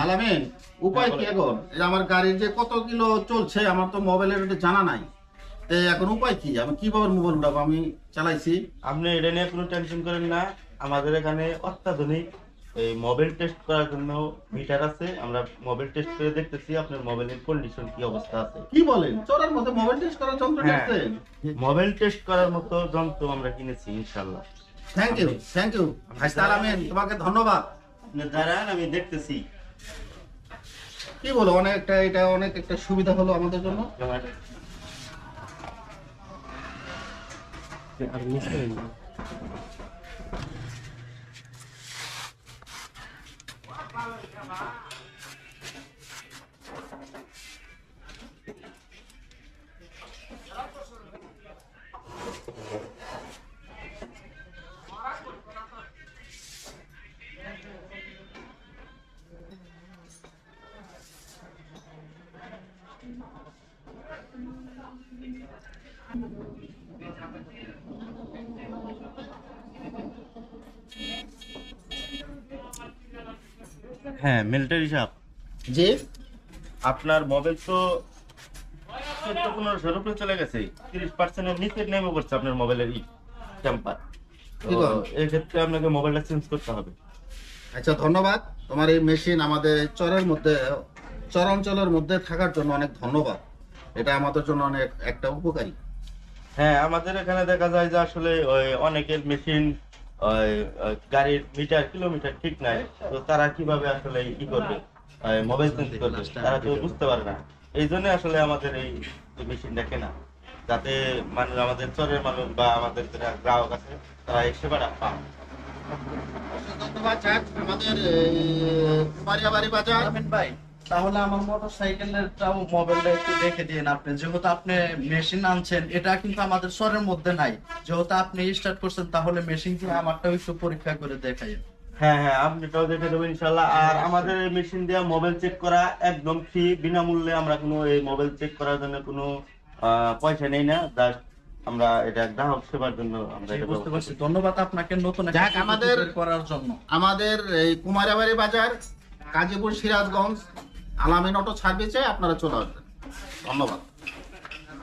আলামিন, উপায় কি এখন? এই যে আমার গাড়ির যে কত কিলো চলছে আমার তো মোবাইলের এটা জানা নাই। তো এখন উপায় কি? আমি কিভাবে মোবাইল উঠাবো? আমি চালাইছি। আপনি এটা নিয়ে কোনো টেনশন করেন না। আমাদের এখানে অত্যাধুনিক এই মোবাইল টেস্ট করার জন্য মিটার আছে। আমরা মোবাইল টেস্ট করে দেখতেছি আপনার মোবাইলের কন্ডিশন কি অবস্থা আছে। কি বলেন? চোরের মধ্যে মোবাইল টেস্ট করার যন্ত্র হ্যাঁ, দেখছেন? মোবাইল টেস্ট করার মতো যন্ত্র আমরা কিনেছি ইনশাআল্লাহ। থ্যাংক ইউ ভাই আলামিন, তোমাকে ধন্যবাদ। আপনি দাঁড়ান, আমি দেখতেছি। কি বলো, এটা অনেক একটা সুবিধা হলো আমাদের জন্য। হ্যাঁ, মিলিটারি সাহেব, জি, আপনার মোবাইল তো 14-15 উপরে চলে গেছে। 30% এর নিচে নেমে পড়ছে আপনার মোবাইলের টেম্পার। কি বলেন? এই ক্ষেত্রে আপনাকে মোবাইলটা চেঞ্জ করতে হবে। আচ্ছা ধন্যবাদ। তোমার এই মেশিন আমাদের চরের মধ্যে, চরাঞ্চলের মধ্যে থাকার জন্য অনেক ধন্যবাদ। এটা আমাদের জন্য অনেক একটা উপকারী। হ্যাঁ, আমাদের এখানে দেখা যায় যে আসলে ওই অনেকের মেশিন ওই ওই গাড়ির মিটার কিলোমিটার ঠিক নাই। তো তারা কিভাবে আসলে কি করবে, মোবাইল চেঞ্জ করবে, তারা তো বুঝতে পারে না। এই জন্য আসলে আমাদের এই মেশিনটা কেনা, যাতে মানুষ, আমাদের চরের মানুষ বা আমাদের যারা গ্রাহক আছে, তারা এই সেবাটা পায়। ধন্যবাদ যাক আমাদের কুমারিয়াবাড়ি বাজার। আমিন ভাই, তাহলে আমার মোটরসাইকেলেরটাও মোবাইলটা একটু দেখে দিন আপনি। যেহেতু আপনি মেশিন আনছেন, এটা কিন্তু আমাদের শহরের মধ্যে নাই। যেহেতু আপনি স্টার্ট করছেন, তাহলে মেশিন দিয়ে আমারটাও একটু পরীক্ষা করে দেখাই। হ্যাঁ হ্যাঁ, আপনি এটাও দেখে দেবেন ইনশাল্লাহ। আর আমাদের এই মেশিন দিয়ে মোবাইল চেক করা একদম ফ্রি, বিনামূল্যে। আমরা কোনো এই মোবাইল চেক করার জন্য কোনো পয়সা নেই না। জাস্ট আমরা এটা গ্রাহক সেবার জন্য আমরা এটা বুঝতে পারছি। ধন্যবাদ আপনাকে নতুন একটা যাক, আমাদের বের করার জন্য। আমাদের এই কুমারিয়াবাড়ি বাজার, গাজীপুর, সিরাজগঞ্জ, আলামিন অটো সার্ভিসে আপনারা চলে আসবেন। ধন্যবাদ।